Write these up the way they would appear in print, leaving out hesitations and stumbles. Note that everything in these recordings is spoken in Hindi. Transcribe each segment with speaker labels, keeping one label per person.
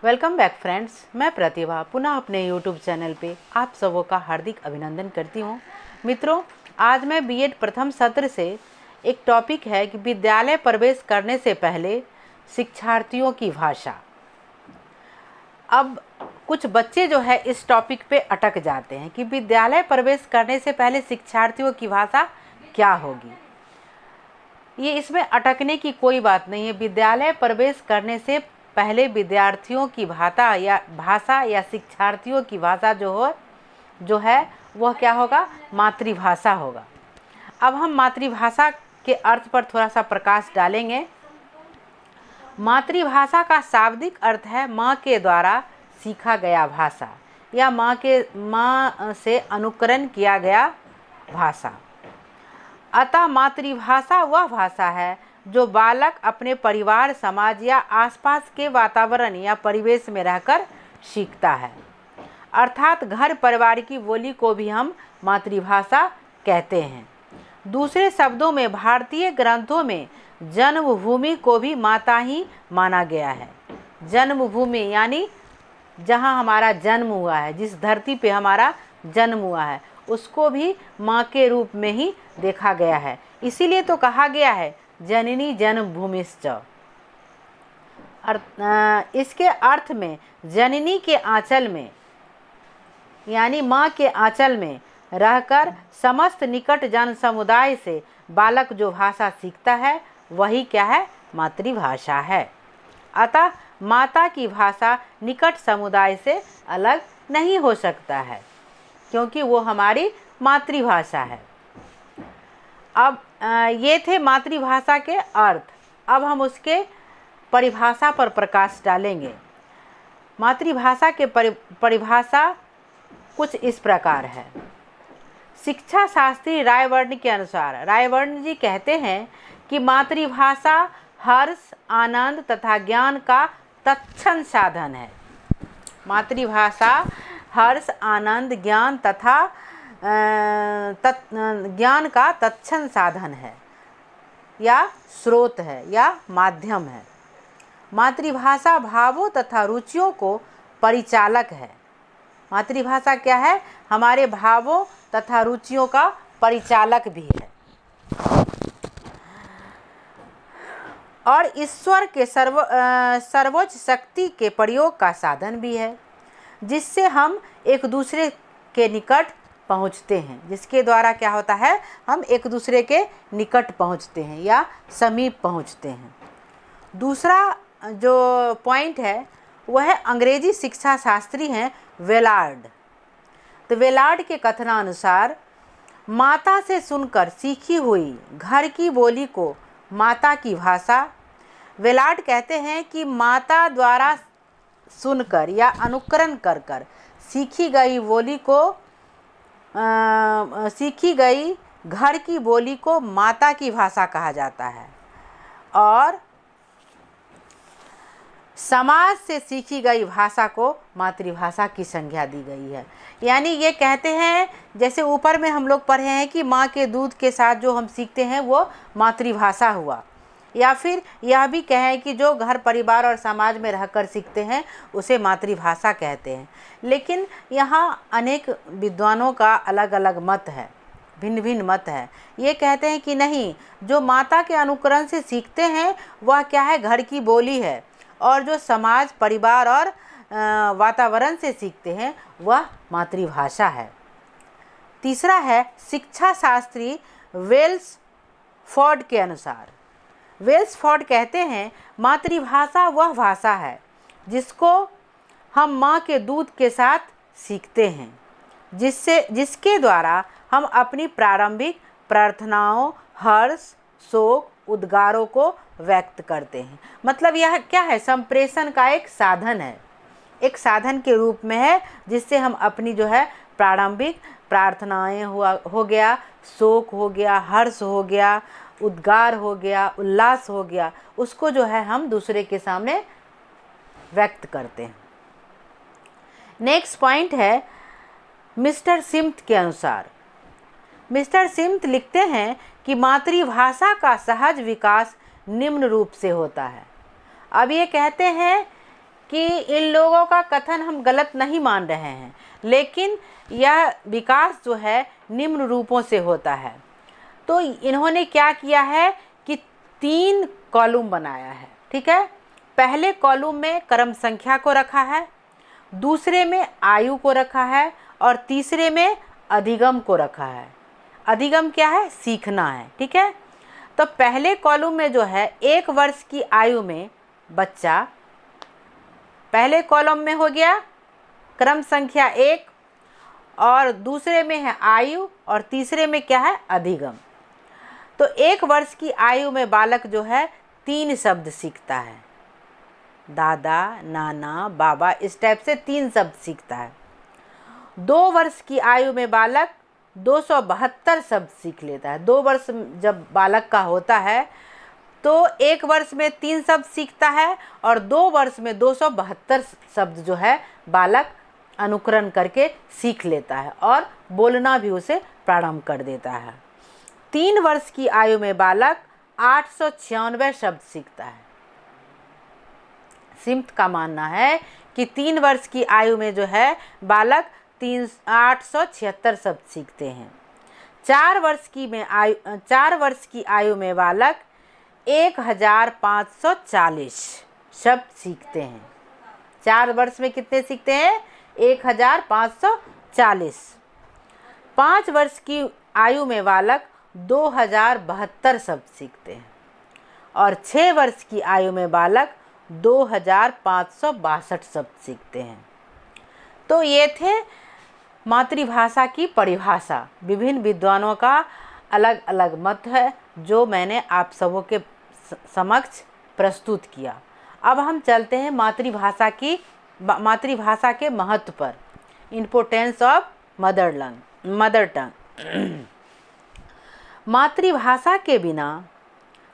Speaker 1: वेलकम बैक फ्रेंड्स, मैं प्रतिभा पुनः अपने यूट्यूब चैनल पे आप सबों का हार्दिक अभिनंदन करती हूँ। मित्रों, आज मैं बीएड प्रथम सत्र से एक टॉपिक है कि विद्यालय प्रवेश करने से पहले शिक्षार्थियों की भाषा। अब कुछ बच्चे जो है इस टॉपिक पे अटक जाते हैं कि विद्यालय प्रवेश करने से पहले शिक्षार्थियों की भाषा क्या होगी। ये इसमें अटकने की कोई बात नहीं है। विद्यालय प्रवेश करने से पहले विद्यार्थियों की भाषा या शिक्षार्थियों की भाषा जो है वह क्या होगा, मातृभाषा होगा। अब हम मातृभाषा के अर्थ पर थोड़ा सा प्रकाश डालेंगे। मातृभाषा का शाब्दिक अर्थ है माँ के द्वारा सीखा गया भाषा या माँ से अनुकरण किया गया भाषा। अतः मातृभाषा वह भाषा है जो बालक अपने परिवार, समाज या आसपास के वातावरण या परिवेश में रहकर सीखता है। अर्थात घर परिवार की बोली को भी हम मातृभाषा कहते हैं। दूसरे शब्दों में भारतीय ग्रंथों में जन्मभूमि को भी माता ही माना गया है। जन्मभूमि यानी जहाँ हमारा जन्म हुआ है, जिस धरती पे हमारा जन्म हुआ है, उसको भी माँ के रूप में ही देखा गया है। इसीलिए तो कहा गया है जननी जन्मभूमिश्च। इसके अर्थ में जननी के आंचल में यानी माँ के आंचल में रहकर समस्त निकट जन समुदाय से बालक जो भाषा सीखता है वही क्या है, मातृभाषा है। अतः माता की भाषा निकट समुदाय से अलग नहीं हो सकता है क्योंकि वो हमारी मातृभाषा है। अब ये थे मातृभाषा के अर्थ। अब हम उसके परिभाषा पर प्रकाश डालेंगे। मातृभाषा के परिभाषा कुछ इस प्रकार है। शिक्षा शास्त्री रायवर्णन के अनुसार रायवर्णन जी कहते हैं कि मातृभाषा हर्ष, आनंद तथा ज्ञान का तत्क्षण साधन है। मातृभाषा हर्ष, आनंद, ज्ञान तथा ज्ञान का तत्क्षण साधन है या स्रोत है या माध्यम है। मातृभाषा भावों तथा रुचियों को परिचालक है। मातृभाषा क्या है, हमारे भावों तथा रुचियों का परिचालक भी है और ईश्वर के सर्वोच्च शक्ति के प्रयोग का साधन भी है, जिससे हम एक दूसरे के निकट पहुंचते हैं। जिसके द्वारा क्या होता है, हम एक दूसरे के निकट पहुंचते हैं या समीप पहुंचते हैं। दूसरा जो पॉइंट है वह है अंग्रेजी शिक्षा शास्त्री हैं वेलार्ड। तो वेलार्ड के कथनानुसार माता से सुनकर सीखी हुई घर की बोली को माता की भाषा। वेलार्ड कहते हैं कि माता द्वारा सुनकर या अनुकरण कर सीखी गई घर की बोली को माता की भाषा कहा जाता है और समाज से सीखी गई भाषा को मातृभाषा की संज्ञा दी गई है। यानी ये कहते हैं, जैसे ऊपर में हम लोग पढ़े हैं कि माँ के दूध के साथ जो हम सीखते हैं वो मातृभाषा हुआ, या फिर यह भी कहें कि जो घर परिवार और समाज में रहकर सीखते हैं उसे मातृभाषा कहते हैं। लेकिन यहाँ अनेक विद्वानों का अलग अलग मत है, भिन्न भिन्न मत है। ये कहते हैं कि नहीं, जो माता के अनुकरण से सीखते हैं वह क्या है, घर की बोली है, और जो समाज, परिवार और वातावरण से सीखते हैं वह मातृभाषा है। तीसरा है शिक्षा शास्त्री वेल्सफोर्ड के अनुसार। वेल्सफोर्ड कहते हैं मातृभाषा वह भाषा है जिसको हम माँ के दूध के साथ सीखते हैं, जिसके द्वारा हम अपनी प्रारंभिक प्रार्थनाओं, हर्ष, शोक, उद्गारों को व्यक्त करते हैं। मतलब यह क्या है, संप्रेषण का एक साधन है, एक साधन के रूप में है, जिससे हम अपनी जो है प्रारंभिक प्रार्थनाएं हो गया, शोक हो गया, हर्ष हो गया, उद्गार हो गया, उल्लास हो गया, उसको जो है हम दूसरे के सामने व्यक्त करते हैं। नेक्स्ट पॉइंट है मिस्टर सिम्थ के अनुसार। मिस्टर सिम्थ लिखते हैं कि मातृभाषा का सहज विकास निम्न रूप से होता है। अब ये कहते हैं कि इन लोगों का कथन हम गलत नहीं मान रहे हैं, लेकिन यह विकास जो है निम्न रूपों से होता है। तो इन्होंने क्या किया है कि 3 कॉलम बनाया है, ठीक है। पहले कॉलम में क्रम संख्या को रखा है, दूसरे में आयु को रखा है और तीसरे में अधिगम को रखा है। अधिगम क्या है? सीखना है, ठीक है। तो पहले कॉलम में जो है 1 वर्ष की आयु में बच्चा, पहले कॉलम में हो गया क्रम संख्या 1 और दूसरे में है आयु और तीसरे में क्या है? अधिगम। तो 1 वर्ष की आयु में बालक जो है 3 शब्द सीखता है, दादा, नाना, बाबा, इस टाइप से 3 शब्द सीखता है। 2 वर्ष की आयु में बालक 272 शब्द सीख लेता है। 2 वर्ष जब बालक का होता है तो 1 वर्ष में 3 शब्द सीखता है और 2 वर्ष में 272 शब्द जो है बालक अनुकरण करके सीख लेता है और बोलना भी उसे प्रारंभ कर देता है। 3 वर्ष की आयु में बालक 896 शब्द सीखता है। सिम्त का मानना है कि 3 वर्ष की आयु में जो है बालक 876 शब्द सीखते हैं। 4 वर्ष की आयु में बालक 1540 शब्द सीखते हैं। 4 वर्ष में कितने सीखते हैं? 1540। 5 वर्ष की आयु में बालक 2072 शब्द सीखते हैं और 6 वर्ष की आयु में बालक 2562 शब्द सीखते हैं। तो ये थे मातृभाषा की परिभाषा। विभिन्न विद्वानों का अलग अलग मत है जो मैंने आप सबों के समक्ष प्रस्तुत किया। अब हम चलते हैं मातृभाषा के महत्व पर। Importance of mother tongue. मातृभाषा के बिना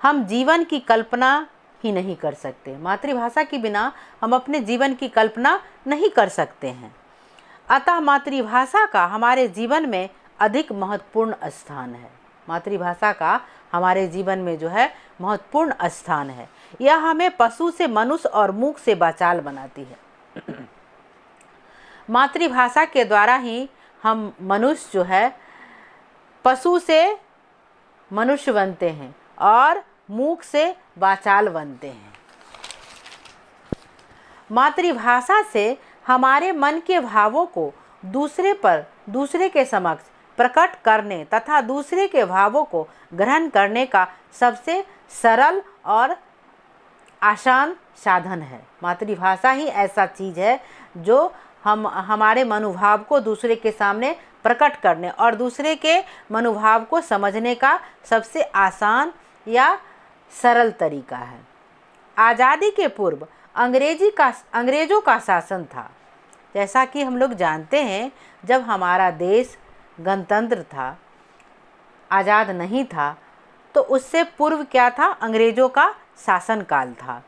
Speaker 1: हम जीवन की कल्पना ही नहीं कर सकते। मातृभाषा के बिना हम अपने जीवन की कल्पना नहीं कर सकते हैं। अतः मातृभाषा का हमारे जीवन में अधिक महत्वपूर्ण स्थान है। मातृभाषा का हमारे जीवन में जो है महत्वपूर्ण स्थान है। यह हमें पशु से मनुष्य और मूक से वाचाल बनाती है। मातृभाषा के द्वारा ही हम मनुष्य जो है पशु से मनुष्य बनते हैं और मूक से वाचाल बनते हैं। मातृभाषा से हमारे मन के भावों को दूसरे के समक्ष प्रकट करने तथा दूसरे के भावों को ग्रहण करने का सबसे सरल और आसान साधन है। मातृभाषा ही ऐसा चीज़ है जो हमारे मनोभाव को दूसरे के सामने प्रकट करने और दूसरे के मनोभाव को समझने का सबसे आसान या सरल तरीका है। आज़ादी के पूर्व अंग्रेज़ों का शासन था। जैसा कि हम लोग जानते हैं, जब हमारा देश गणतंत्र था, आज़ाद नहीं था, तो उससे पूर्व क्या था? अंग्रेज़ों का शासन काल था।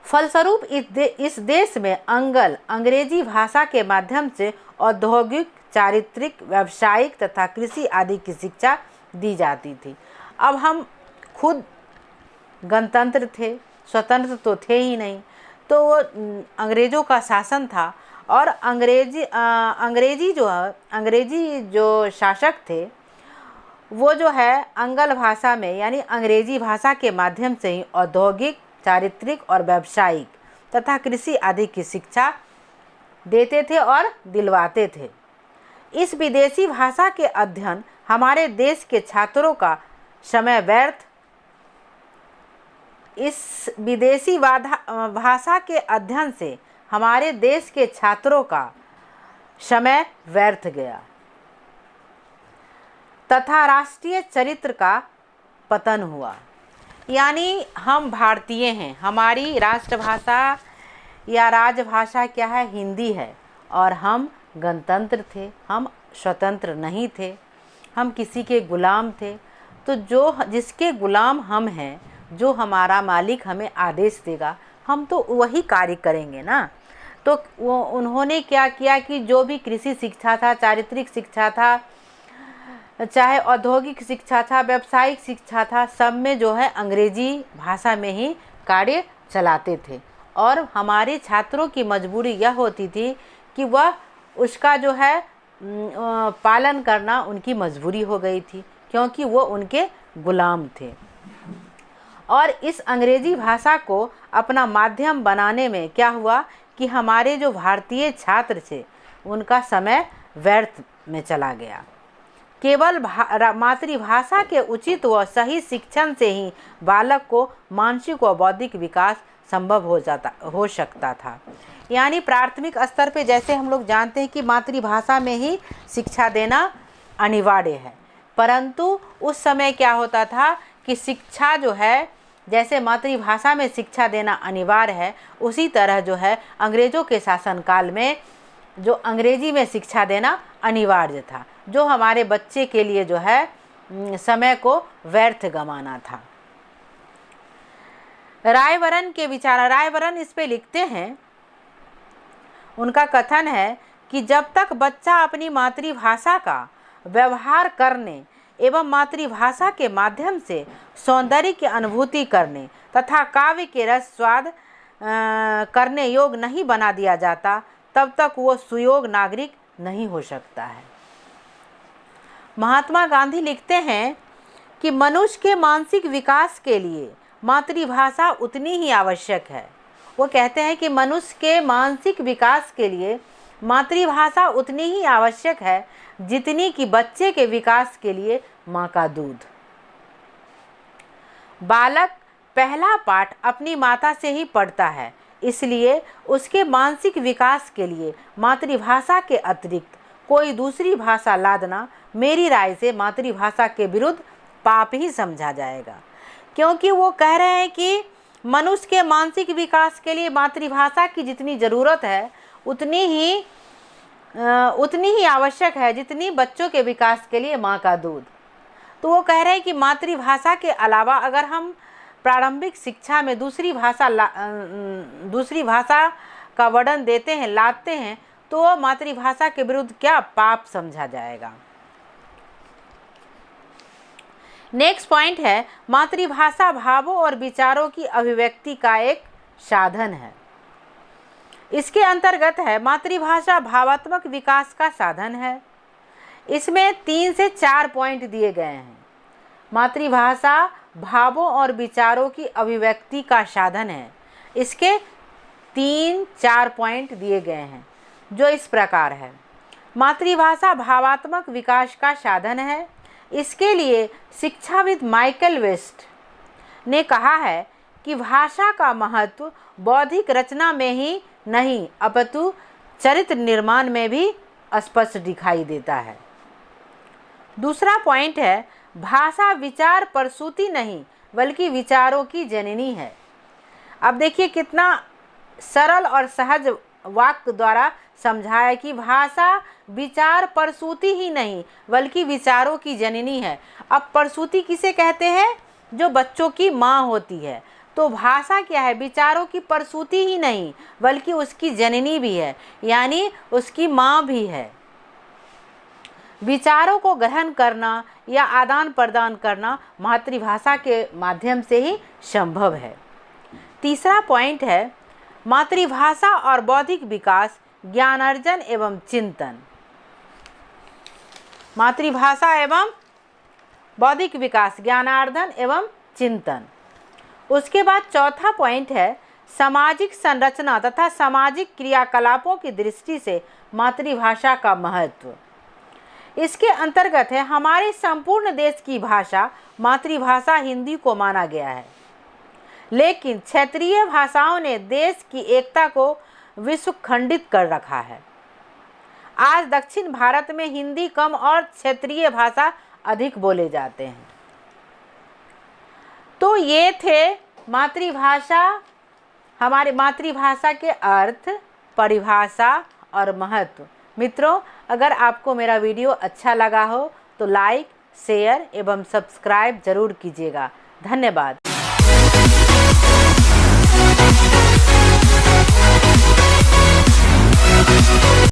Speaker 1: फलस्वरूप इस देश में अंग्रेजी भाषा के माध्यम से औद्योगिक, चारित्रिक, व्यावसायिक तथा कृषि आदि की शिक्षा दी जाती थी। अब हम खुद गणतंत्र थे, स्वतंत्र तो थे ही नहीं, तो वो अंग्रेज़ों का शासन था और अंग्रेजी जो शासक थे वो जो है आंग्ल भाषा में यानी अंग्रेजी भाषा के माध्यम से ही औद्योगिक, चारित्रिक और व्यावसायिक तथा कृषि आदि की शिक्षा देते थे और दिलवाते थे। इस विदेशी भाषा के अध्ययन हमारे देश के छात्रों का समय व्यर्थ इस विदेशी भाषा के अध्ययन से हमारे देश के छात्रों का समय व्यर्थ गया तथा राष्ट्रीय चरित्र का पतन हुआ। यानी हम भारतीय हैं, हमारी राष्ट्रभाषा या राजभाषा क्या है? हिंदी है और हम गणतंत्र थे, हम स्वतंत्र नहीं थे, हम किसी के गुलाम थे। तो जिसके गुलाम हम हैं, जो हमारा मालिक हमें आदेश देगा, हम तो वही कार्य करेंगे ना। तो उन्होंने क्या किया कि जो भी कृषि शिक्षा था, चारित्रिक शिक्षा था, चाहे औद्योगिक शिक्षा था, व्यावसायिक शिक्षा था, सब में जो है अंग्रेजी भाषा में ही कार्य चलाते थे और हमारे छात्रों की मजबूरी यह होती थी कि वह उसका जो है पालन करना उनकी मजबूरी हो गई थी, क्योंकि वो उनके गुलाम थे। और इस अंग्रेजी भाषा को अपना माध्यम बनाने में क्या हुआ कि हमारे जो भारतीय छात्र थे उनका समय व्यर्थ में चला गया। केवल मातृभाषा के उचित व सही शिक्षण से ही बालक को मानसिक व बौद्धिक विकास संभव हो सकता था। यानी प्राथमिक स्तर पे जैसे हम लोग जानते हैं कि मातृभाषा में ही शिक्षा देना अनिवार्य है, परंतु उस समय क्या होता था कि शिक्षा जो है, जैसे मातृभाषा में शिक्षा देना अनिवार्य है, उसी तरह जो है अंग्रेज़ों के शासनकाल में जो अंग्रेजी में शिक्षा देना अनिवार्य था, जो हमारे बच्चे के लिए जो है समय को व्यर्थ गंवाना था। रायबरन के विचार, रायबरन इस पे लिखते हैं, उनका कथन है कि जब तक बच्चा अपनी मातृभाषा का व्यवहार करने एवं मातृभाषा के माध्यम से सौंदर्य की अनुभूति करने तथा काव्य के रस स्वाद करने योग्य नहीं बना दिया जाता, तब तक वो सुयोग्य नागरिक नहीं हो सकता है। महात्मा गांधी लिखते हैं कि मनुष्य के मानसिक विकास के लिए मातृभाषा उतनी ही आवश्यक है। वो कहते हैं कि मनुष्य के मानसिक विकास के लिए मातृभाषा उतनी ही आवश्यक है जितनी कि बच्चे के विकास के लिए माँ का दूध। बालक पहला पाठ अपनी माता से ही पढ़ता है, इसलिए उसके मानसिक विकास के लिए मातृभाषा के अतिरिक्त कोई दूसरी भाषा लादना मेरी राय से मातृभाषा के विरुद्ध पाप ही समझा जाएगा, क्योंकि वो कह रहे हैं कि मनुष्य के मानसिक विकास के लिए मातृभाषा की जितनी ज़रूरत है उतनी ही आवश्यक है जितनी बच्चों के विकास के लिए माँ का दूध। तो वो कह रहे हैं कि मातृभाषा के अलावा अगर हम प्रारंभिक शिक्षा में दूसरी भाषा का वर्णन देते हैं, लाते हैं, तो वो मातृभाषा के विरुद्ध क्या पाप समझा जाएगा। नेक्स्ट पॉइंट है, मातृभाषा भावों और विचारों की अभिव्यक्ति का एक साधन है। इसके अंतर्गत है मातृभाषा भावात्मक विकास का साधन है। इसमें 3 से 4 पॉइंट दिए गए हैं। मातृभाषा भावों और विचारों की अभिव्यक्ति का साधन है। इसके 3-4 पॉइंट दिए गए हैं, जो इस प्रकार है। मातृभाषा भावात्मक विकास का साधन है। इसके लिए शिक्षाविद माइकल वेस्ट ने कहा है कि भाषा का महत्व बौद्धिक रचना में ही नहीं अपितु चरित्र निर्माण में भी स्पष्ट दिखाई देता है। दूसरा पॉइंट है, भाषा विचार प्रसूति नहीं बल्कि विचारों की जननी है। अब देखिए कितना सरल और सहज वाक्य द्वारा समझाया कि भाषा विचार प्रसूति ही नहीं बल्कि विचारों की जननी है। अब प्रसूति किसे कहते हैं? जो बच्चों की माँ होती है। तो भाषा क्या है? विचारों की प्रसूति ही नहीं बल्कि उसकी जननी भी है, यानी उसकी माँ भी है। विचारों को ग्रहण करना या आदान प्रदान करना मातृभाषा के माध्यम से ही संभव है। तीसरा पॉइंट है, मातृभाषा और बौद्धिक विकास, ज्ञानार्जन एवं चिंतन। मातृभाषा एवं बौद्धिक विकास, ज्ञानार्जन एवं चिंतन। उसके बाद चौथा पॉइंट है, सामाजिक संरचना तथा सामाजिक क्रियाकलापों की दृष्टि से मातृभाषा का महत्व। इसके अंतर्गत है, हमारे संपूर्ण देश की भाषा मातृभाषा हिंदी को माना गया है, लेकिन क्षेत्रीय भाषाओं ने देश की एकता को विखंडित कर रखा है। आज दक्षिण भारत में हिंदी कम और क्षेत्रीय भाषा अधिक बोले जाते हैं। तो ये थे मातृभाषा, हमारे मातृभाषा के अर्थ, परिभाषा और महत्व। मित्रों, अगर आपको मेरा वीडियो अच्छा लगा हो तो लाइक, शेयर एवं सब्सक्राइब जरूर कीजिएगा। धन्यवाद।